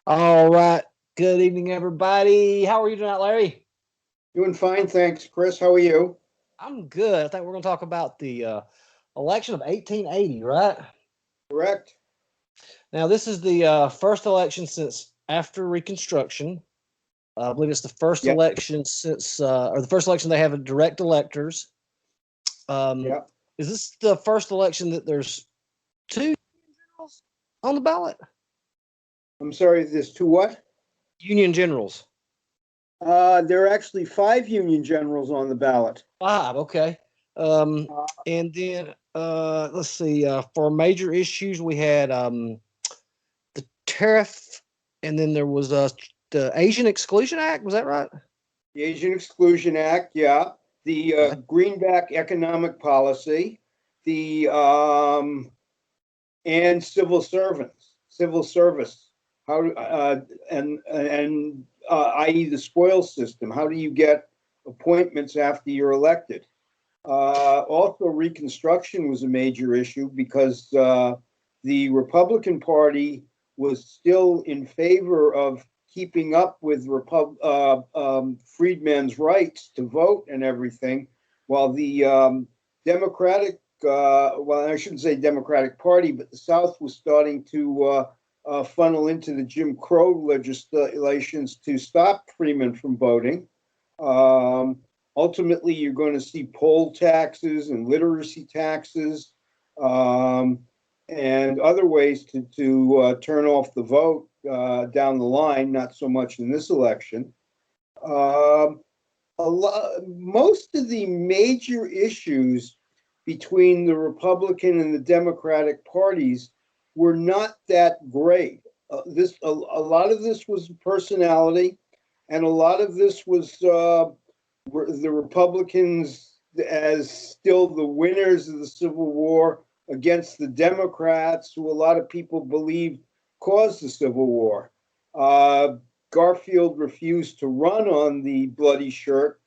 All right. Good evening, everybody. How are you tonight, Larry? Doing fine, thanks, Chris. How are you? I'm good. I think we're going to talk about the election of 1880, right? Correct. Now, this is the first election since after Reconstruction. I believe it's the first Yep. election since, or the first election they have a direct electors. Um, Yep. is this the first election that there's two generals on the ballot? I'm sorry, there's two what? Union generals. There are actually five Union generals on the ballot. Five. Okay. Um, Uh, and then let's see. For major issues, we had the tariff, and then there was the Asian Exclusion Act. Was that right? the Asian Exclusion Act, yeah. The Okay. Greenback economic policy, the and civil servants, civil service. How i.e. the spoil system. How do you get appointments after you're elected? Also, Reconstruction was a major issue because the Republican Party was still in favor of keeping up with freedmen's rights to vote and everything, while the Democratic, well, I shouldn't say Democratic Party, but the South was starting to funnel into the Jim Crow legislations to stop freemen from voting. Um, Ultimately, you're going to see poll taxes and literacy taxes um, and other ways to turn off the vote down the line, not so much in this election. Um, Most of the major issues between the Republican and the Democratic parties were not that great. A lot of this was personality, and a lot of this was the Republicans as still the winners of the Civil War against the Democrats, who a lot of people believed caused the Civil War. Uh, Garfield refused to run on the bloody shirt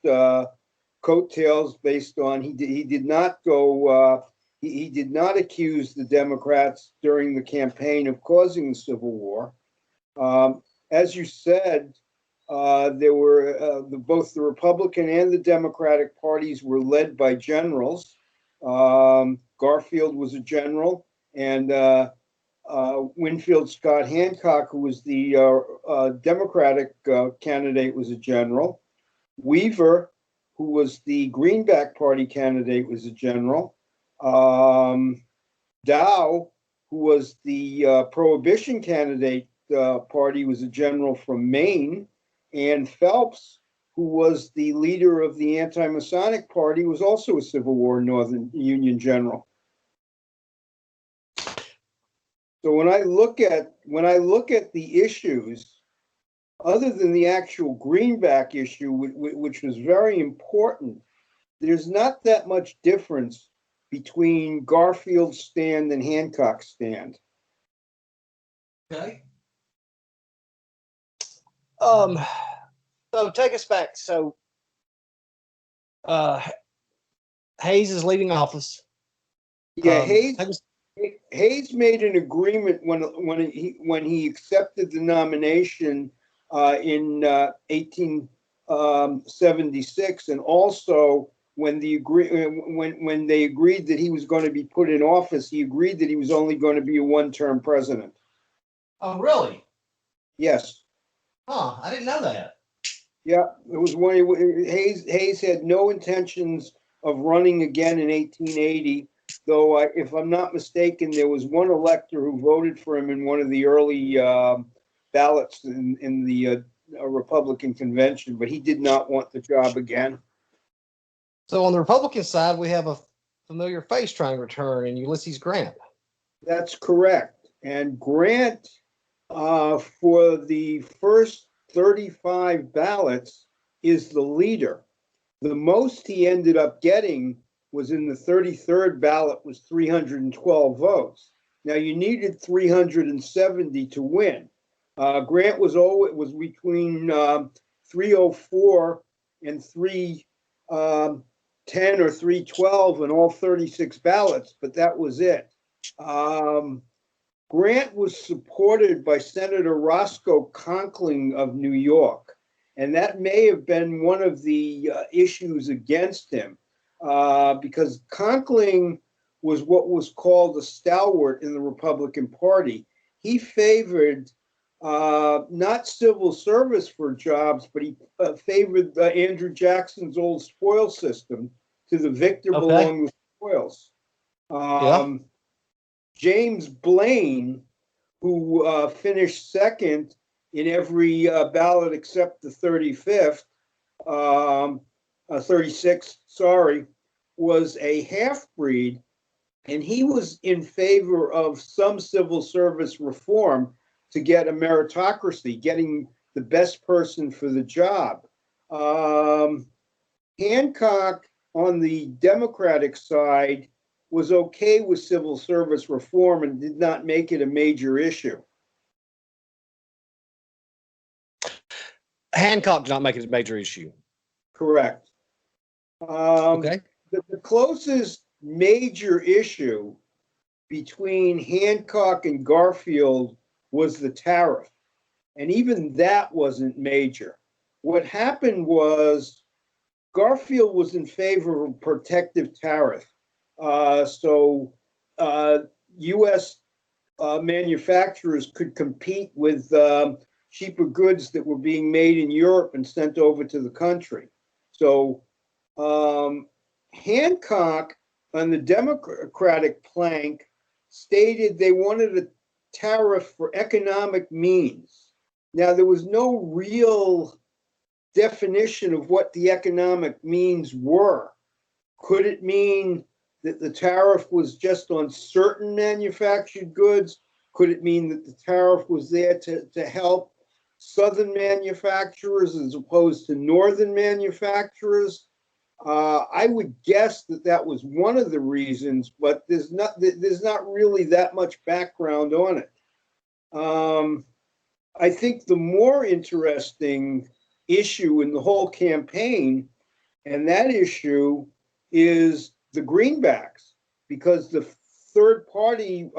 coattails based on he did not go he did not accuse the Democrats during the campaign of causing the Civil War. As you said, there were both the Republican and the Democratic parties were led by generals. Garfield was a general, and Winfield Scott Hancock, who was the Democratic candidate, was a general. Weaver, who was the Greenback Party candidate, was a general. Um, Dow, who was the Prohibition candidate party, was a general from Maine. And Phelps, who was the leader of the anti-Masonic Party, was also a Civil War Northern Union general. So when I look at the issues, other than the actual Greenback issue, which was very important, there's not that much difference between Garfield's stand and Hancock's stand. Okay. Um. So take us back. So uh, Hayes is leaving office. Yeah, Take Hayes us, Hayes made an agreement when he accepted the nomination in 1876, and also when they agreed that he was going to be put in office, he agreed that he was only going to be a one-term president. oh, really? Yes. Huh? I didn't know that. Yeah, it was one. Hayes had no intentions of running again in 1880, though, if I'm not mistaken, there was one elector who voted for him in one of the early ballots in the Republican convention, but he did not want the job again. So on the Republican side, we have a familiar face trying to return in Ulysses Grant. That's correct. And Grant, for the first 35 ballots, is the leader. The most he ended up getting was in the 33rd ballot was 312 votes. Now you needed 370 to win. Grant was between 304 and 310 or 312 in all 36 ballots, but that was it. Um, Grant was supported by Senator Roscoe Conkling of New York, and that may have been one of the issues against him, because Conkling was what was called a stalwart in the Republican Party. He favored not civil service for jobs, but he favored Andrew Jackson's old spoil system, to the victor Okay. belong the spoils. Yeah. James Blaine, who finished second in every ballot except the 35th, 36th, sorry, was a half-breed, and he was in favor of some civil service reform to get a meritocracy, getting the best person for the job. Hancock, on the Democratic side, was okay with civil service reform and did not make it a major issue. Hancock did not make it a major issue. Correct. Okay. The closest major issue between Hancock and Garfield was the tariff, and even that wasn't major. What happened was Garfield was in favor of a protective tariff. So U.S. Manufacturers could compete with cheaper goods that were being made in Europe and sent over to the country. So Hancock, on the Democratic plank, stated they wanted a tariff for economic means. Now, there was no real definition of what the economic means were. Could it mean that the tariff was just on certain manufactured goods? Could it mean that the tariff was there to help southern manufacturers as opposed to northern manufacturers? I would guess that that was one of the reasons, but there's not really that much background on it. I think the more interesting issue in the whole campaign, and that issue is the greenbacks, because the third party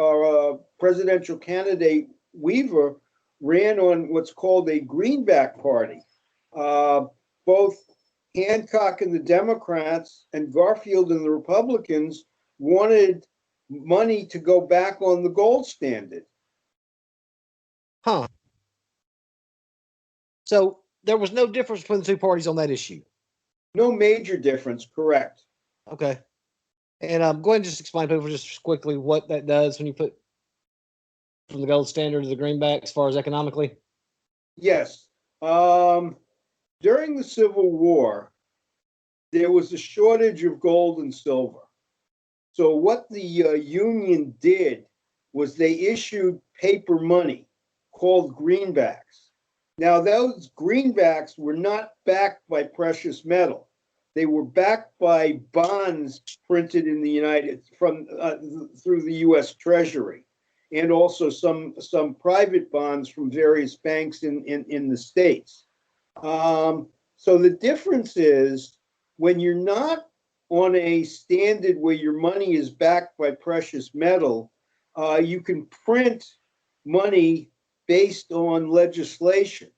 presidential candidate Weaver ran on what's called a greenback party. Both Hancock and the Democrats and Garfield and the Republicans wanted money to go back on the gold standard. Huh. So there was no difference between the two parties on that issue. No major difference, correct. Okay. And go ahead and just explain to people just quickly what that does when you put from the gold standard to the greenback as far as economically. Yes. During the Civil War, there was a shortage of gold and silver. So what the Union did was they issued paper money called greenbacks. Now, those greenbacks were not backed by precious metal. They were backed by bonds printed in the through the U.S. Treasury, and also some private bonds from various banks in the States. So the difference is, when you're not on a standard where your money is backed by precious metal, you can print money based on legislation.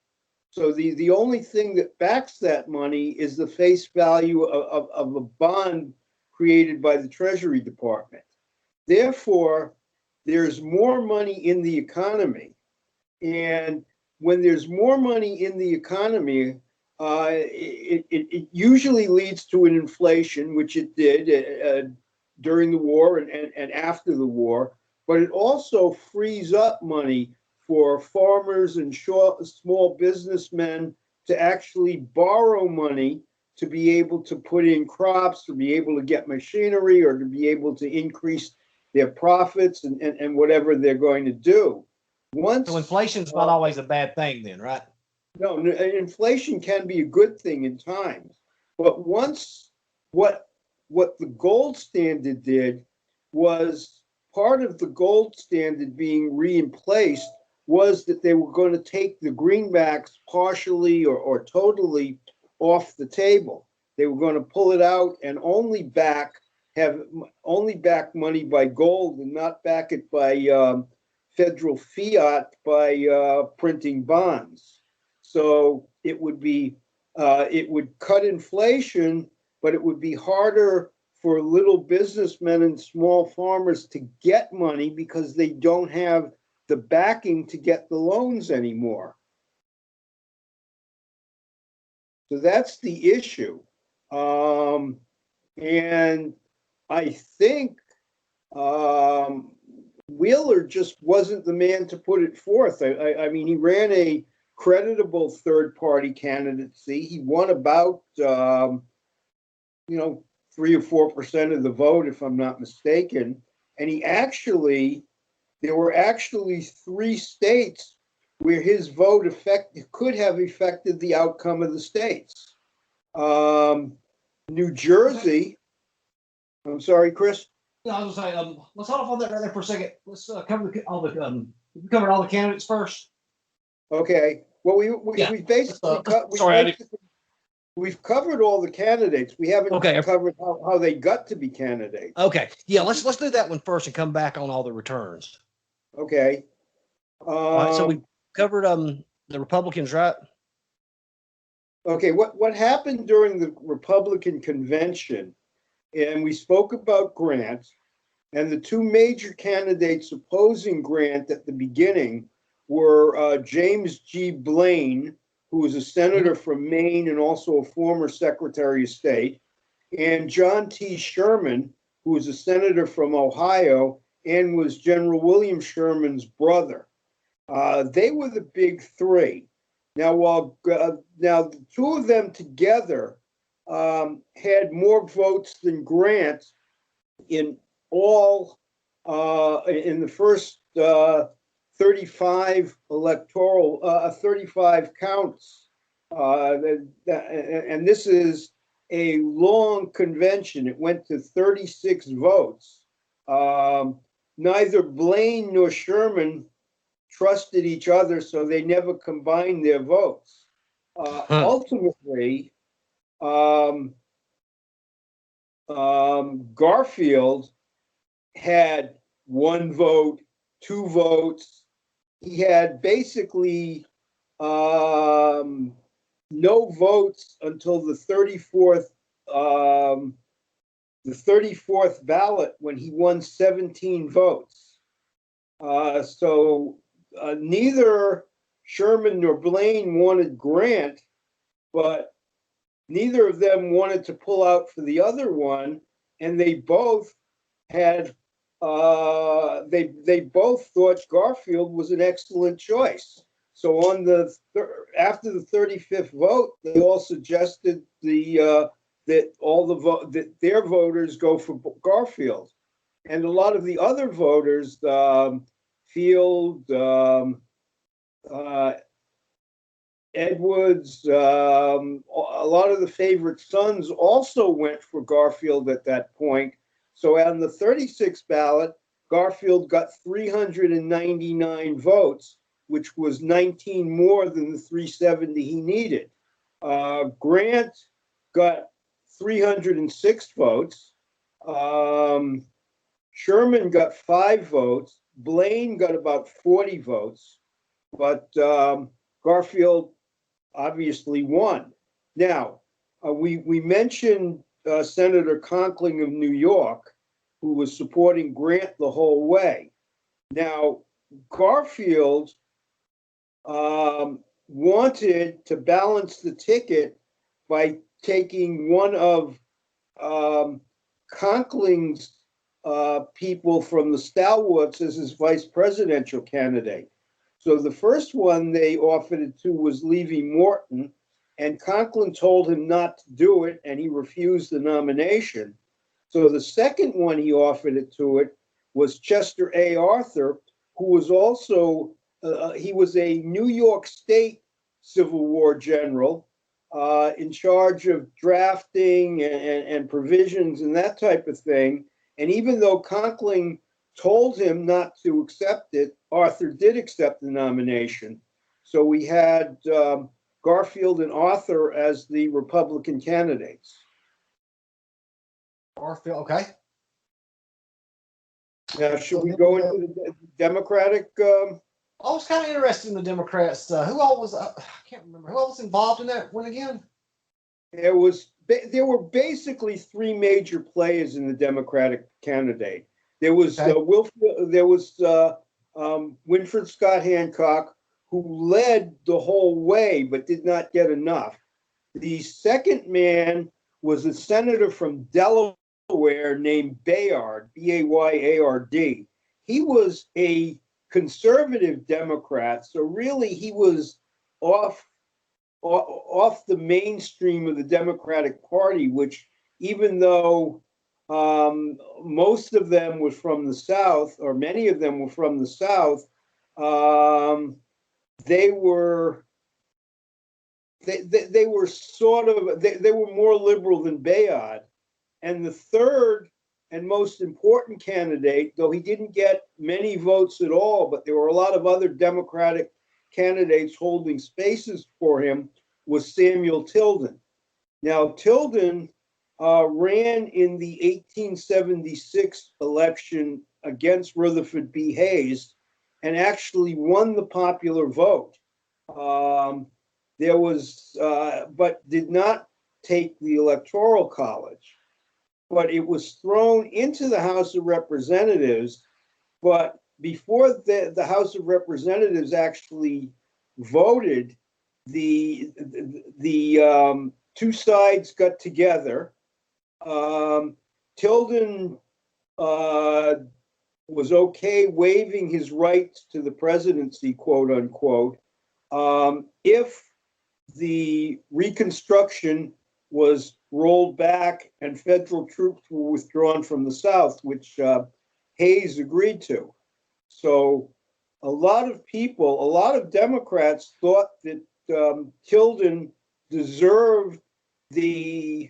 So the only thing that backs that money is the face value of a bond created by the Treasury Department. Therefore, there's more money in the economy. And when there's more money in the economy, it usually leads to an inflation, which it did during the war and after the war, but it also frees up money for farmers and small businessmen to actually borrow money to be able to put in crops, to be able to get machinery, or to be able to increase their profits and whatever they're going to do. So inflation's not always a bad thing then, right? No, inflation can be a good thing in times, but once what the gold standard did was, part of the gold standard being replaced was that they were going to take the greenbacks partially or totally off the table. They were going to pull it out and only back money by gold and not back it by federal fiat by printing bonds. So it would cut inflation, but it would be harder for little businessmen and small farmers to get money because they don't have the backing to get the loans anymore. So that's the issue. And I think Wheeler just wasn't the man to put it forth. I mean, he ran a creditable third-party candidacy. He won about, 3 or 4% of the vote, if I'm not mistaken. And there were actually 3 states where his vote could have affected the outcome of the states. New Jersey. I'm sorry, Chris. No, I was gonna say, let's hold off on that right there for a second. Let's cover we covered all the candidates first. Okay. Well, we basically we've covered all the candidates. We haven't covered how they got to be candidates. Okay. Yeah, let's do that one first and come back on all the returns. Okay. All right, so we covered the Republicans, right? Okay, what happened during the Republican convention, and we spoke about Grant, and the 2 major candidates opposing Grant at the beginning were James G. Blaine, who was a senator from Maine and also a former Secretary of State, and John T. Sherman, who was a senator from Ohio and was General William Sherman's brother. They were the big 3. Now, now the 2 of them together had more votes than Grant in all in the first 35 electoral 35 counts, and this is a long convention. It went to 36 votes. Neither Blaine nor Sherman trusted each other, so they never combined their votes. Ultimately, Garfield had 1 vote, 2 votes. He had basically no votes until the 34th ballot when he won 17 votes. So neither Sherman nor Blaine wanted Grant, but neither of them wanted to pull out for the other one, and they both had they both thought Garfield was an excellent choice. So on after the 35th vote, they all suggested that their voters go for Garfield, and a lot of the other voters, Field, Edwards, a lot of the favorite sons also went for Garfield at that point. So on the 36th ballot, Garfield got 399 votes, which was 19 more than the 370 he needed. Grant got 306 votes. Sherman got 5 votes. Blaine got about 40 votes, but Garfield obviously won. Now, we mentioned Senator Conkling of New York, who was supporting Grant the whole way. Now, Garfield wanted to balance the ticket by taking one of Conkling's people from the Stalwarts as his vice presidential candidate. So the first one they offered it to was Levy Morton, and Conklin told him not to do it, and he refused the nomination. So the second one he offered it to was Chester A. Arthur, who was also, he was a New York State Civil War general in charge of drafting and provisions and that type of thing. And even though Conkling told him not to accept it, Arthur did accept the nomination. So we had Garfield and Arthur as the Republican candidates. Garfield, okay. Now, should So we then go we into go. the Democratic? I was kind of interested in the Democrats. Who all was? I can't remember who all was involved in that one again. There were basically three major players in the Democratic candidate. There was Okay. Winfred Scott Hancock, who led the whole way but did not get enough. The second man was a senator from Delaware named Bayard, Bayard. He was a conservative Democrat, so really he was off off the mainstream of the Democratic Party, which even though most of them were from the South, or many of them were from the South, um, they were they were sort of they were more liberal than Bayard. And the third and most important candidate, though he didn't get many votes at all, but there were a lot of other Democratic candidates holding spaces for him, was Samuel Tilden. Now, Tilden ran in the 1876 election against Rutherford B. Hayes and actually won the popular vote. But did not take the Electoral College. But it was thrown into the House of Representatives. But before the House of Representatives actually voted, the two sides got together. Tilden was okay waiving his rights to the presidency, quote unquote, if the Reconstruction was rolled back and federal troops were withdrawn from the South, which Hayes agreed to. So a lot of Democrats thought that Tilden deserved the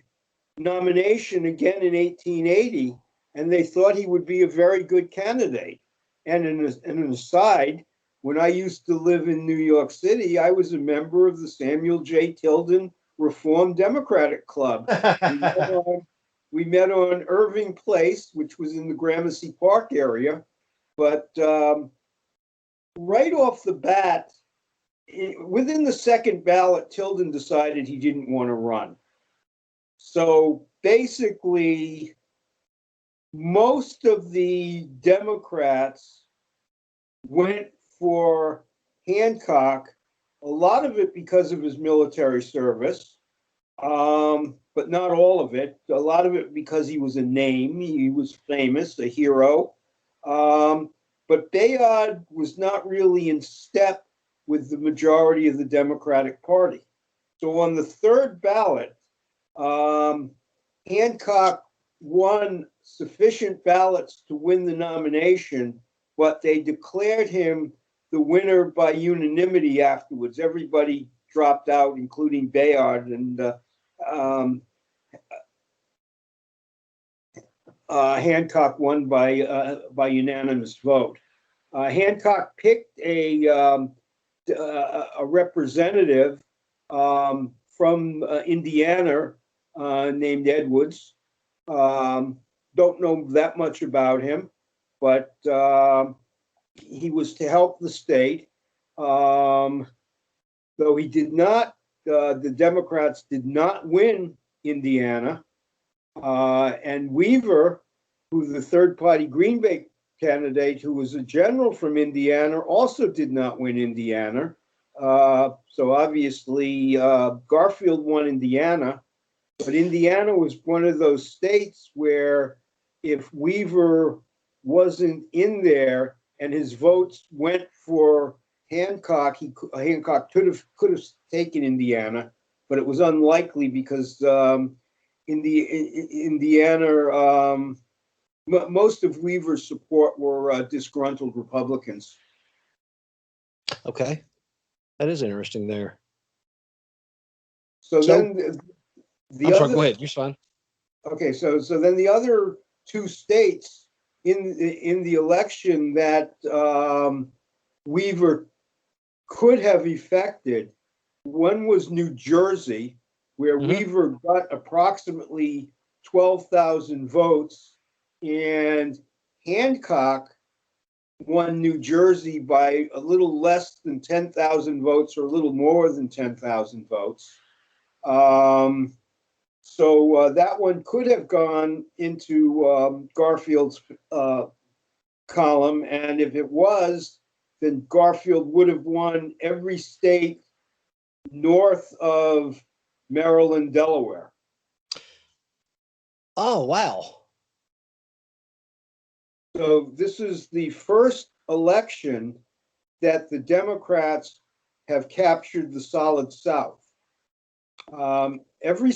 nomination again in 1880, and they thought he would be a very good candidate. And an aside, when I used to live in New York City, I was a member of the Samuel J. Tilden Reform Democratic Club. We met on Irving Place, which was in the Gramercy Park area. But right off the bat, within the second ballot, Tilden decided he didn't want to run. So basically, most of the Democrats went for Hancock, a lot of it because of his military service, but not all of it. A lot of it because he was a name, he was famous, a hero. But Bayard was not really in step with the majority of the Democratic Party. So on the third ballot, Hancock won sufficient ballots to win the nomination, but they declared him the winner by unanimity afterwards. Everybody dropped out, including Bayard, and Hancock won by unanimous vote. Hancock picked a representative from Indiana named Edwards. Don't know that much about him, but he was to help the state. Though he did not, the Democrats did not win Indiana. And Weaver, who the third party Green Bay candidate, who was a general from Indiana, also did not win Indiana. So obviously, Garfield won Indiana. But Indiana was one of those states where if Weaver wasn't in there and his votes went for Hancock, Hancock could have taken Indiana, but it was unlikely because Indiana, most of Weaver's support were disgruntled Republicans. Okay, that is interesting there. So then I'm sorry, go ahead. You're fine. Okay, so then the other two states in the election that Weaver could have effected, one was New Jersey, where Weaver got approximately 12,000 votes, and Hancock won New Jersey by a little less than 10,000 votes or a little more than 10,000 votes. So that one could have gone into Garfield's column. And if it was, then Garfield would have won every state north of Maryland, Delaware. Oh, wow. So this is the first election that the Democrats have captured the solid South. They won every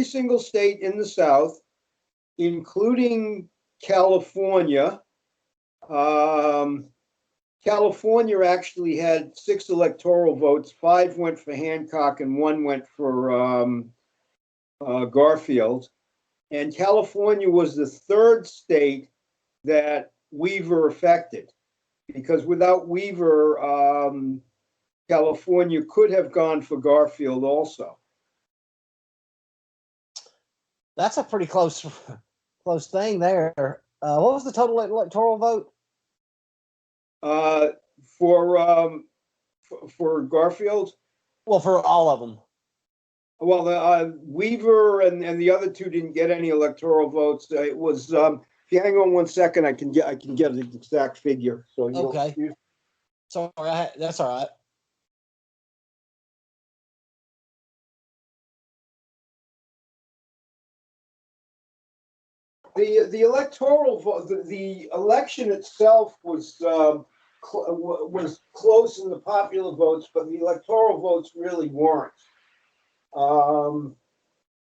single state in the South, including California. California actually had 6 electoral votes. 5 went for Hancock and 1 went for Garfield. And California was the 3rd state that Weaver affected, because without Weaver, California could have gone for Garfield also. That's a pretty close thing there. What was the total electoral vote? For Garfield? Well, for all of them. Well, Weaver and the other 2 didn't get any electoral votes. It was if you hang on 1 second, I can get the exact figure. So okay. Sorry, that's all right. The electoral vote, the election itself was close in the popular votes, but the electoral votes really weren't.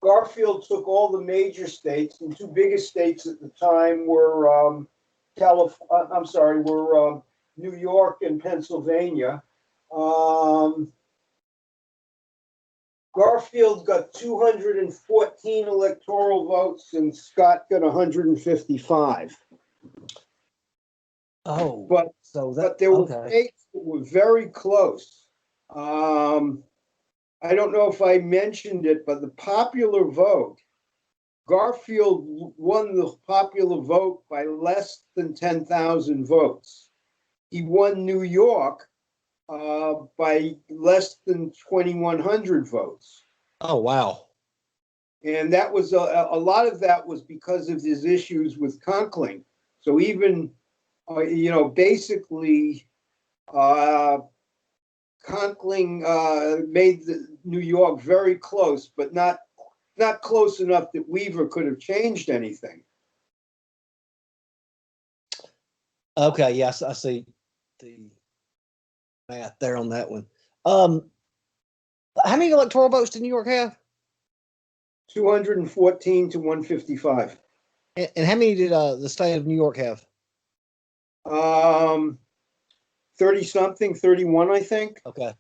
Garfield took all the major states. The 2 biggest states at the time were New York and Pennsylvania. Garfield got 214 electoral votes and Scott got 155. Oh, but there were okay. states that were very close. I don't know if I mentioned it, but the popular vote, Garfield won the popular vote by less than 10,000 votes. He won New York by less than 2,100 votes. Oh, wow. And that was a lot of that was because of his issues with Conkling. So even, basically, Conkling made New York very close, but not close enough that Weaver could have changed anything. Okay, yes, I see the math there on that one. How many electoral votes did New York have? 214 to 155. And how many did the state of New York have? 30-something, 31, I think. Okay.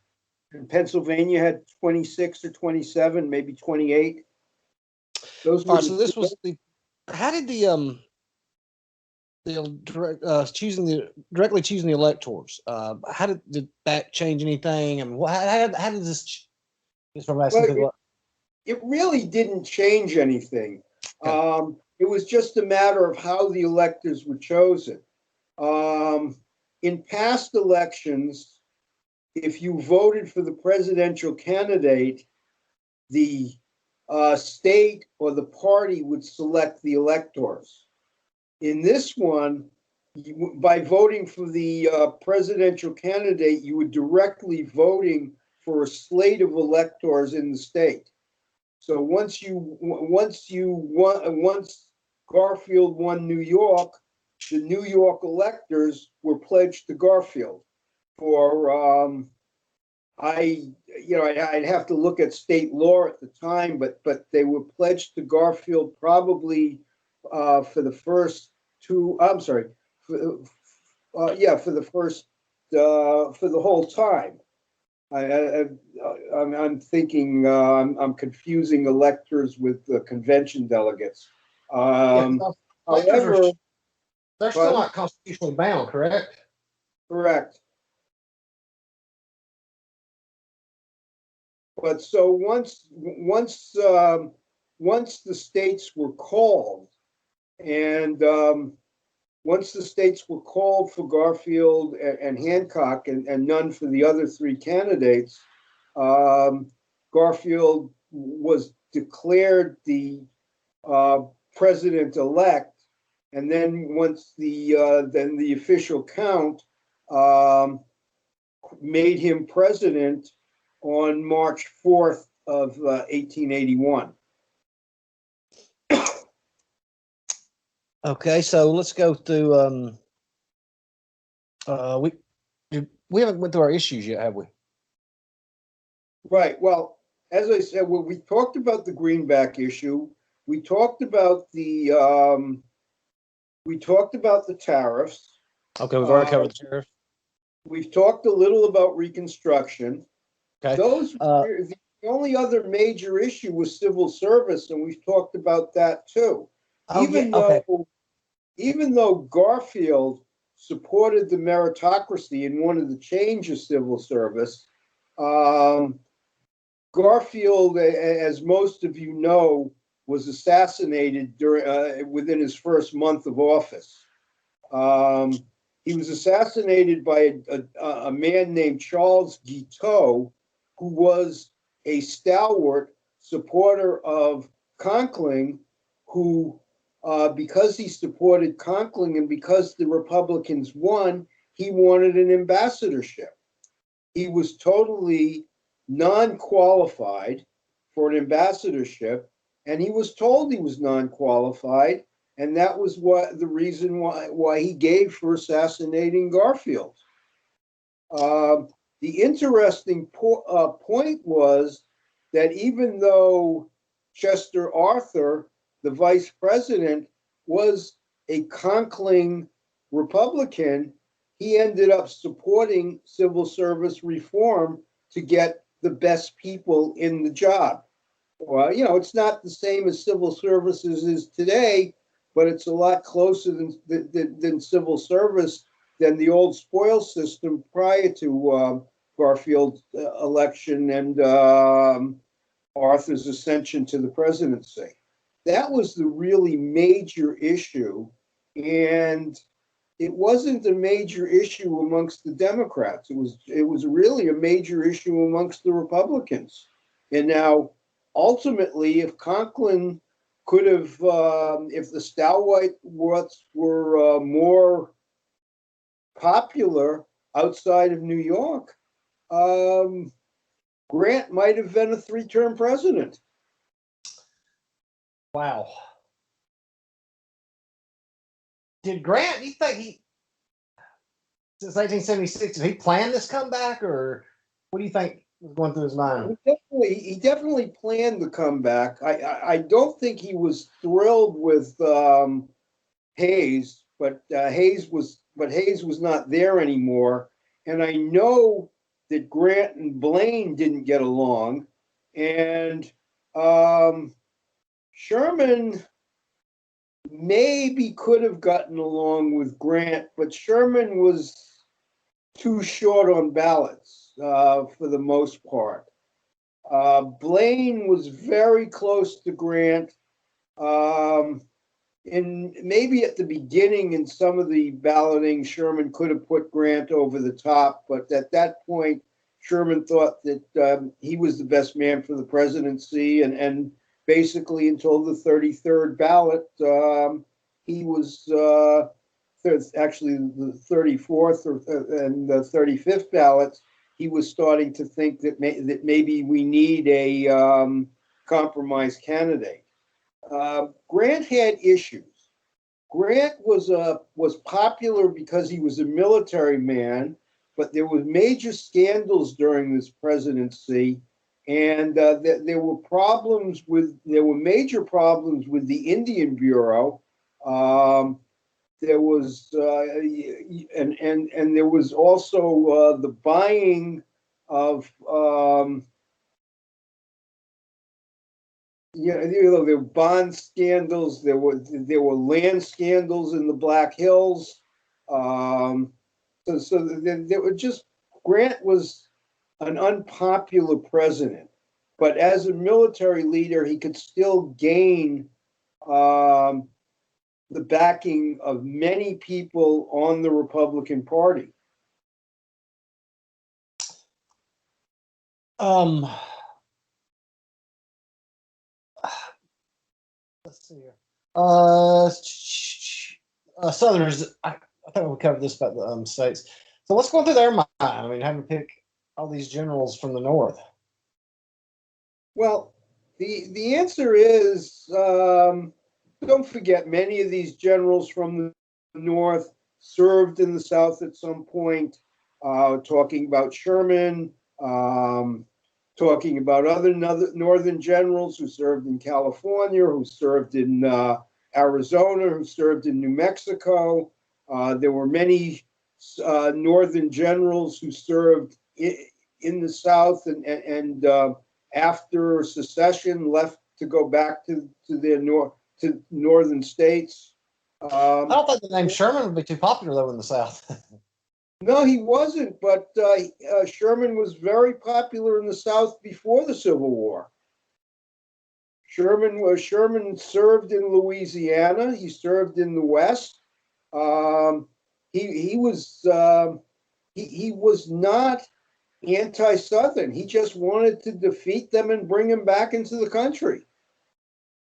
And Pennsylvania had 26 or 27, maybe 28. All right, so this was how did the directly choosing the electors, how did that change anything? I mean, how did this? It really didn't change anything. Okay. It was just a matter of how the electors were chosen. In past elections, if you voted for the presidential candidate, the state or the party would select the electors. In this one, by voting for the presidential candidate, you were directly voting for a slate of electors in the state. So once Garfield won New York, the New York electors were pledged to Garfield. I'd have to look at state law at the time, but they were pledged to Garfield probably for the first 2. I'm sorry, for the whole time. I'm thinking I'm confusing electors with the convention delegates. However, they're still not constitutionally bound, correct? Correct. But so once the states were called, and once the states were called for Garfield and Hancock and none for the other three candidates, Garfield was declared the president-elect, and then once the official count made him president on March 4th of 1881. Okay, so let's go through. We haven't went through our issues yet, have we? Right. Well, as I said, we talked about the greenback issue. We talked about the tariffs. Okay, we've already covered the tariffs. We've talked a little about Reconstruction. Okay. The only other major issue was civil service, and we've talked about that too. Even though Garfield supported the meritocracy and wanted to change the civil service, Garfield, as most of you know, was assassinated within his first month of office. He was assassinated by a man named Charles Guiteau, who was a stalwart supporter of Conkling, who, because he supported Conkling and because the Republicans won, he wanted an ambassadorship. He was totally non-qualified for an ambassadorship, and he was told he was non-qualified, and that was the reason why he gave for assassinating Garfield. The interesting point was that even though Chester Arthur, the vice president, was a Conkling Republican, he ended up supporting civil service reform to get the best people in the job. Well, it's not the same as civil services is today, but it's a lot closer than civil service than the old spoil system prior to Garfield's election and Arthur's ascension to the presidency. That was the really major issue, and it wasn't a major issue amongst the Democrats. It was really a major issue amongst the Republicans. And now, ultimately, if Conklin could have, if the stalwarts were more popular outside of New York, Grant might have been a three-term president. Wow. Did Grant, you think since 1876, did he plan this comeback, or what do you think was going through his mind? He definitely planned the comeback. I don't think he was thrilled with Hayes, but Hayes was not there anymore. And I know that Grant and Blaine didn't get along, and Sherman maybe could have gotten along with Grant, but Sherman was too short on ballots for the most part. Blaine was very close to Grant. And maybe at the beginning in some of the balloting, Sherman could have put Grant over the top, but at that point, Sherman thought that he was the best man for the presidency, and basically until the 33rd ballot, he was actually the 34th and the 35th ballots. He was starting to think that maybe we need a compromise candidate. Grant had issues. Grant was popular because he was a military man, but there were major scandals during this presidency, and there were major problems with the Indian Bureau. There was and there was also the buying of there were bond scandals. There were land scandals in the Black Hills. So there were just Grant was an unpopular president, but as a military leader, he could still gain the backing of many people on the Republican Party. Um, let's see here. Southerners. I think we covered this about the states. So what's going through their mind? I mean, having to pick all these generals from the north. Well, the answer is don't forget many of these generals from the north served in the south at some point. Talking about Sherman, talking about other northern generals who served in California, who served in Arizona, who served in New Mexico. There were many northern generals who served in the South and after secession left to go back to their northern states. I don't think the name Sherman would be too popular though in the South. No, he wasn't, but Sherman was very popular in the South before the Civil War. Sherman served in Louisiana. He served in the West. He was not anti-Southern. He just wanted to defeat them and bring them back into the country.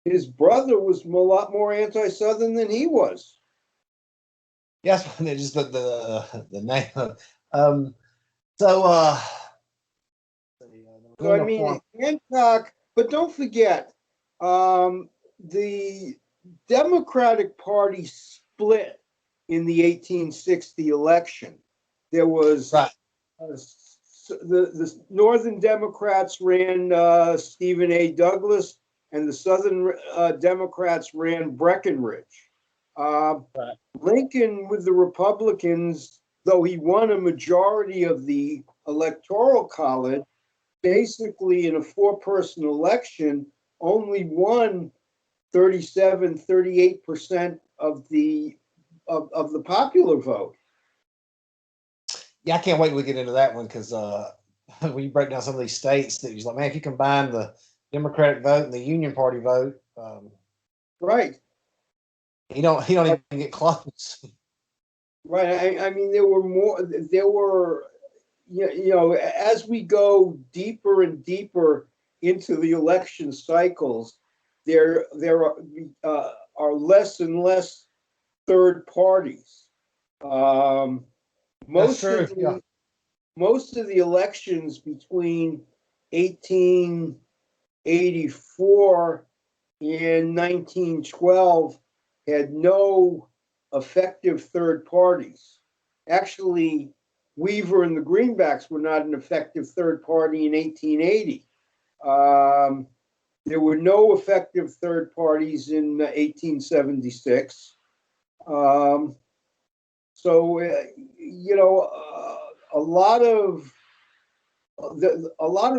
His brother was a lot more anti-Southern than he was. Yes, just the name. Um, so So I mean, Hancock, but don't forget, the Democratic Party split in the 1860 election. There was right. The Northern Democrats ran Stephen A. Douglas, and the Southern Democrats ran Breckinridge. Right. Lincoln with the Republicans, though he won a majority of the Electoral College, basically in a four-person election, only won 38% of the popular vote. Yeah, I can't wait till we get into that one because when you break down some of these states, that you're like, man, if you combine the Democratic vote and the Union Party vote, right, he don't even get close. Right. I mean, there were, as we go deeper and deeper into the election cycles, there are less and less third parties. Most of the elections between 1884 and 1912 had no effective third parties. Actually, Weaver and the Greenbacks were not an effective third party in 1880. There were no effective third parties in 1876. A lot of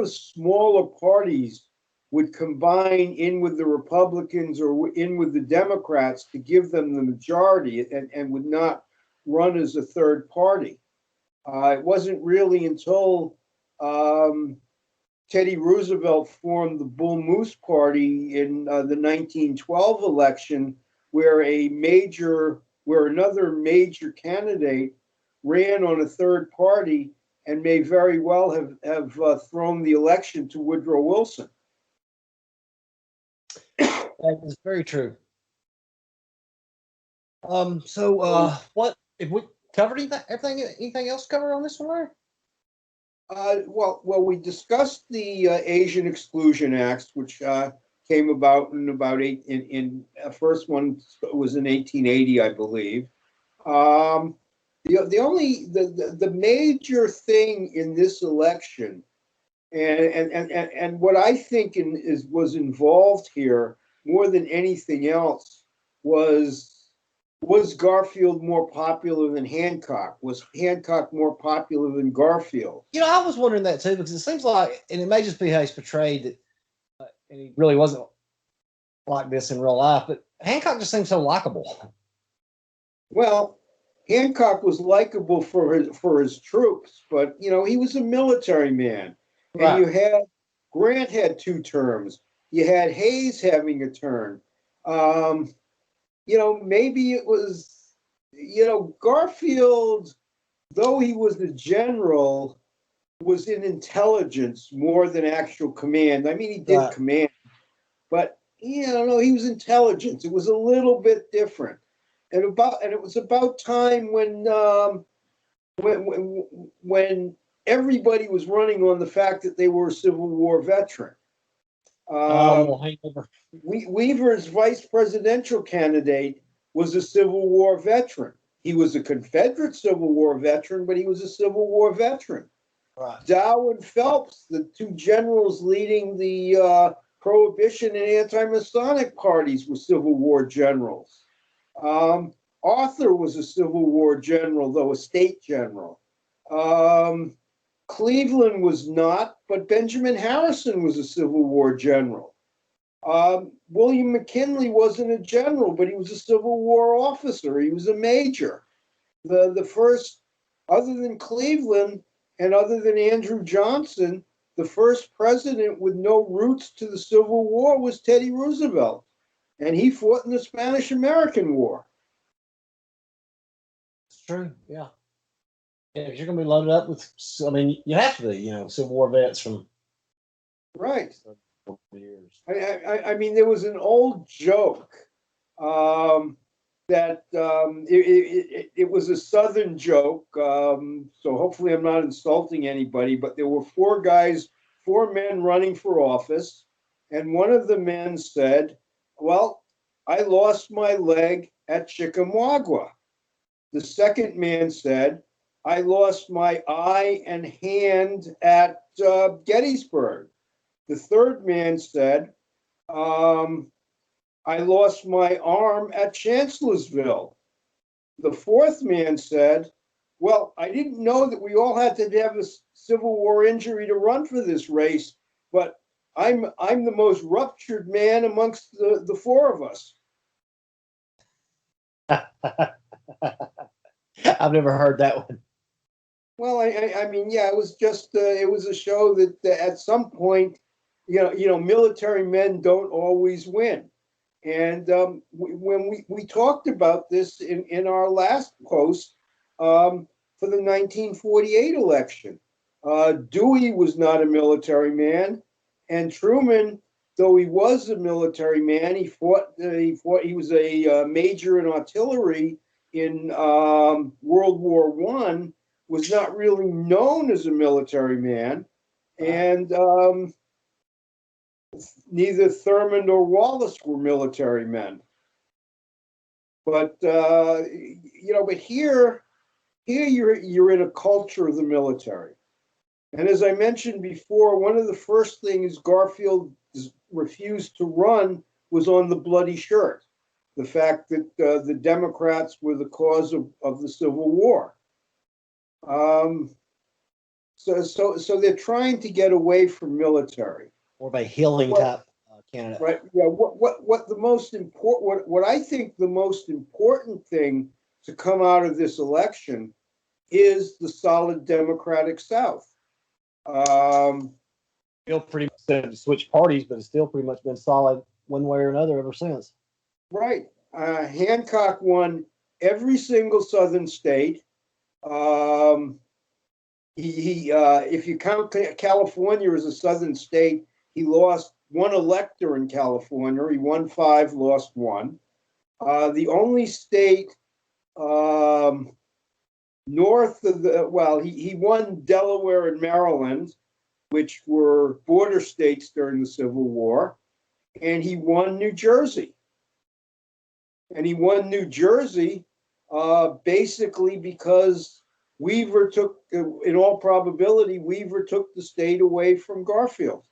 smaller parties would combine in with the Republicans or in with the Democrats to give them the majority and would not run as a third party. It wasn't really until Teddy Roosevelt formed the Bull Moose Party in the 1912 election, where another major candidate ran on a third party and may very well have thrown the election to Woodrow Wilson. That is very true. What if we covered anything else covered on this one? Well, we discussed the Asian Exclusion Acts, which came about in first one was in 1880, I believe. The major thing in this election, and what I think was involved here more than anything else was Garfield more popular than Hancock? Was Hancock more popular than Garfield? I was wondering that too because it seems like, and it may just be how he's portrayed that, and he really wasn't like this in real life, but Hancock just seems so likable. Well, Hancock was likable for his troops, but he was a military man, and you had Grant had two terms. You had Hayes having a turn. maybe it was, Garfield, though he was the general, was in intelligence more than actual command. I mean, he did Right. command, but no, he was intelligence. It was a little bit different, and it was about time when everybody was running on the fact that they were a Civil War veteran. Little hangover. Weaver's vice presidential candidate was a Civil War veteran. He was a Confederate Civil War veteran, but he was a Civil War veteran. Right. Dow and Phelps, the two generals leading the Prohibition and anti-Masonic parties, were Civil War generals. Arthur was a Civil War general, though a state general. Cleveland was not, but Benjamin Harrison was a Civil War general. William McKinley wasn't a general, but he was a Civil War officer. He was a major. The first, other than Cleveland and other than Andrew Johnson, the first president with no roots to the Civil War was Teddy Roosevelt, and he fought in the Spanish-American War. It's true. Yeah. Yeah, if you're going to be loaded up with, I mean, you have to be, Civil War vets from Right. years. I mean, there was an old joke that it was a Southern joke, so hopefully I'm not insulting anybody, but there were four men running for office, and one of the men said, well, I lost my leg at Chickamauga. The second man said, I lost my eye and hand at Gettysburg. The third man said, I lost my arm at Chancellorsville. The fourth man said, well, I didn't know that we all had to have a Civil War injury to run for this race, but I'm the most ruptured man amongst the four of us. I've never heard that one. Well, I mean, yeah, it was just it was a show that at some point, military men don't always win, and when we talked about this in our last post for the 1948 election, Dewey was not a military man, and Truman, though he was a military man, he was a major in artillery in World War I, was not really known as a military man, and neither Thurman nor Wallace were military men. But but here you're in a culture of the military, and as I mentioned before, one of the first things Garfield refused to run was on the bloody shirt, the fact that the Democrats were the cause of the Civil War. So they're trying to get away from military. More of a healing type candidate. Right. Yeah. What the most important, what I think the most important thing to come out of this election is the solid Democratic South. Still pretty much said to switch parties, but it's still pretty much been solid one way or another ever since. Right. Hancock won every single Southern state. If you count California as a Southern state, he lost one elector in California. He won 5, lost 1. The only state north of he won Delaware and Maryland, which were border states during the Civil War, and he won New Jersey. And he won New Jersey basically because Weaver took, in all probability, Weaver took the state away from Garfield.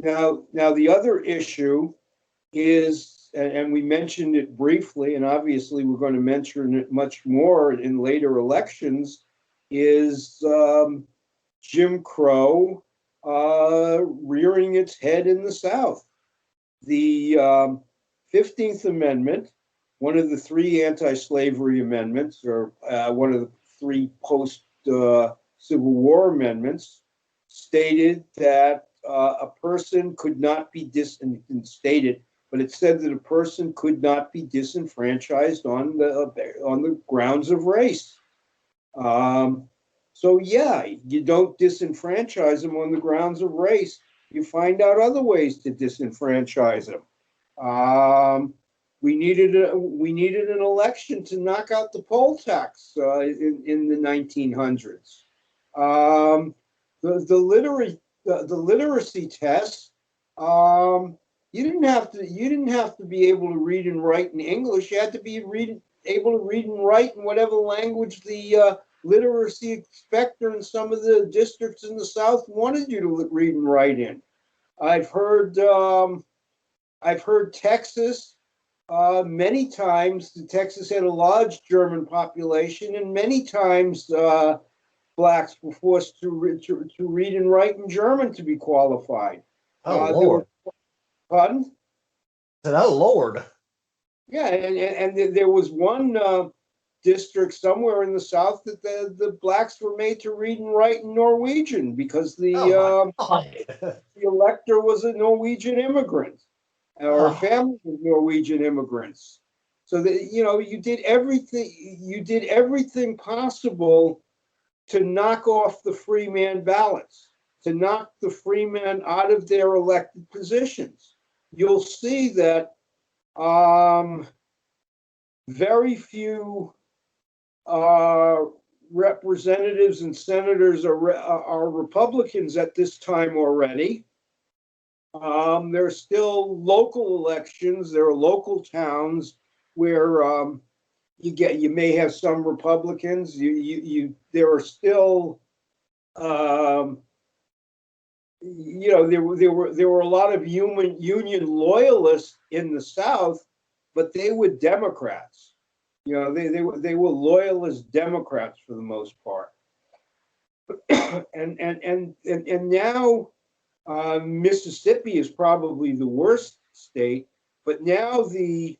Now the other issue is, and we mentioned it briefly, and obviously we're going to mention it much more in later elections, is Jim Crow rearing its head in the South. The 15th Amendment, one of the 3 anti-slavery amendments, or one of the three post Civil War amendments stated that a person could not be stated, but it said that a person could not be disenfranchised on the grounds of race. So yeah, you don't disenfranchise them on the grounds of race. You find out other ways to disenfranchise them. We needed an election to knock out the poll tax in the 1900s. The literacy test. You didn't have to be able to read and write in English. You had to be able to read and write in whatever language the literacy inspector in some of the districts in the South wanted you to read and write in. I've heard Texas. Many times, Texas had a large German population, and many times blacks were forced to read and write in German to be qualified. Oh, Lord. Pardon? Oh, Lord. Yeah, and there was one district somewhere in the South that the blacks were made to read and write in Norwegian because the elector was a Norwegian immigrant or a family of Norwegian immigrants. So that you did everything possible to knock off the free man ballots, to knock the free men out of their elected positions. You'll see that very few representatives and senators are Republicans at this time already. There's still local elections. There are local towns where you may have some Republicans. There are still there were a lot of union loyalists in the South, but they were Democrats. They were loyalist Democrats for the most part. and now Mississippi is probably the worst state, but now the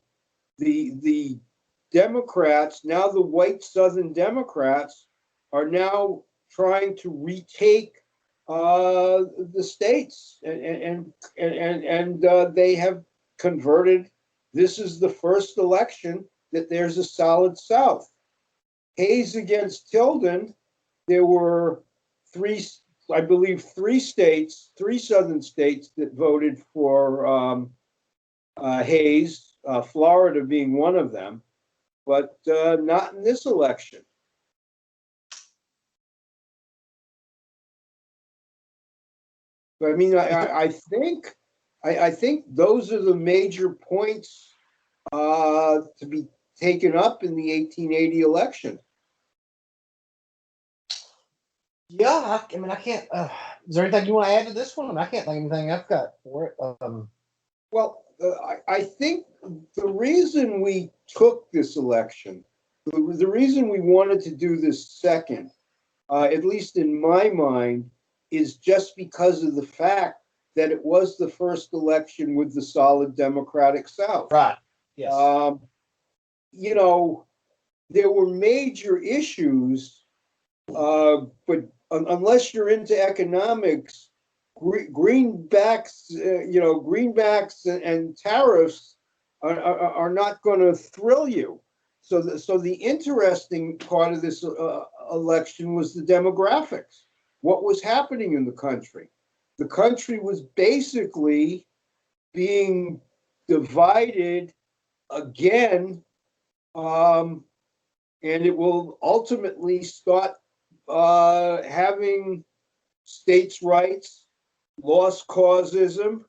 Democrats, now the white Southern Democrats, are now trying to retake the states, and they have converted. This is the first election that there's a solid South. Hayes against Tilden, there were three states, three Southern states that voted for Hayes, Florida being one of them, but not in this election. I mean, I think those are the major points to be taken up in the 1880 election. Yeah, I mean, I can't. Is there anything you want to add to this one? I mean, I can't think of anything I've got for it. Well, I think the reason we took this election, the reason we wanted to do this second, at least in my mind, is just because of the fact that it was the first election with the solid Democratic South. Right. Yes. There were major issues, but unless you're into economics, greenbacks and tariffs are not going to thrill you. So the interesting part of this election was the demographics. What was happening in the country? The country was basically being divided again, and it will ultimately start having states' rights, lost causism,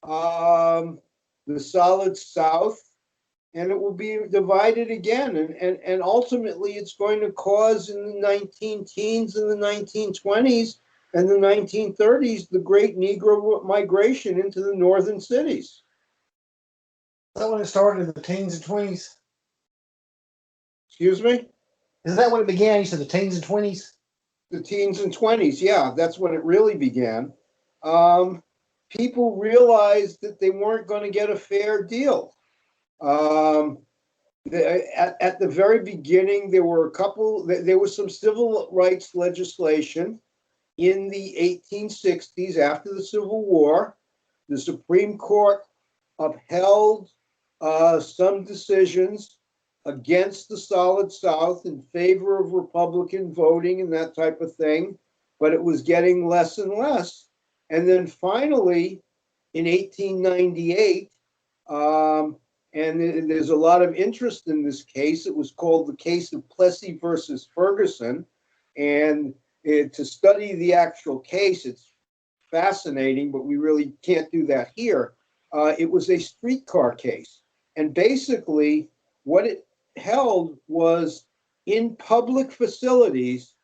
the solid South, and it will be divided again. And ultimately, it's going to cause in the 19 teens and the 1920s and the 1930s the great Negro migration into the northern cities. Is that when it started in the teens and 20s? Excuse me? Is that when it began? You said the teens and 20s? The teens and 20s, yeah, that's when it really began. People realized that they weren't going to get a fair deal. At the very beginning, there was some civil rights legislation in the 1860s after the Civil War. The Supreme Court upheld some decisions against the Solid South in favor of Republican voting and that type of thing, but it was getting less and less. And then finally, in 1898, and there's a lot of interest in this case. It was called the case of Plessy versus Ferguson. And to study the actual case, it's fascinating, but we really can't do that here. It was a streetcar case. And basically, what it held was in public facilities,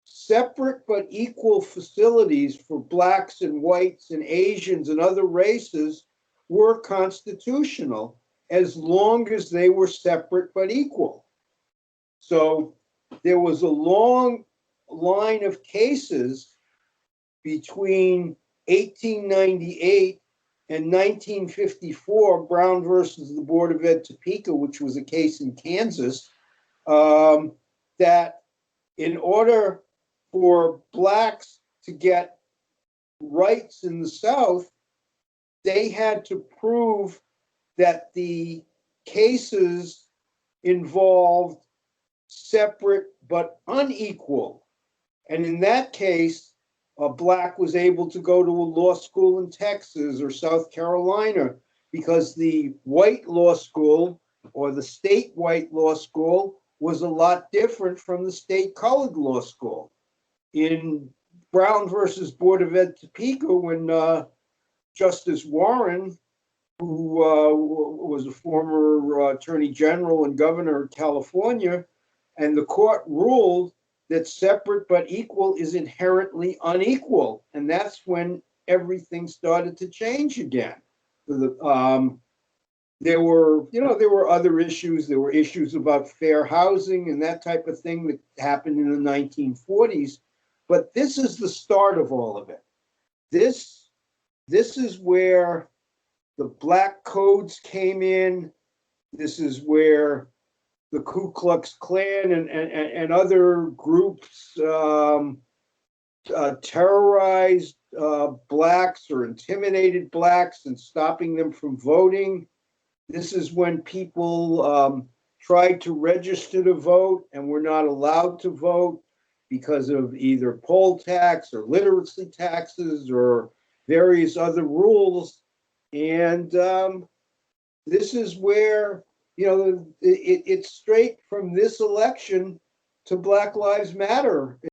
separate but equal facilities for blacks and whites and Asians and other races were constitutional as long as they were separate but equal. So there was a long line of cases between 1898 and 1954, Brown versus the Board of Ed Topeka, which was a case in Kansas, that in order for blacks to get rights in the South, they had to prove that the cases involved separate but unequal. And in that case, a black was able to go to a law school in Texas or South Carolina because the white law school or the state white law school was a lot different from the state colored law school. In Brown versus Board of Ed Topeka, when Justice Warren, who was a former attorney general and governor of California, and the court ruled that separate but equal is inherently unequal. And that's when everything started to change again. There were other issues. There were issues about fair housing and that type of thing that happened in the 1940s. But this is the start of all of it. This is where the black codes came in. This is where the Ku Klux Klan and other groups terrorized blacks or intimidated blacks and stopping them from voting. This is when people tried to register to vote and were not allowed to vote because of either poll tax or literacy taxes or various other rules. And this is where, it's straight from this election to Black Lives Matter.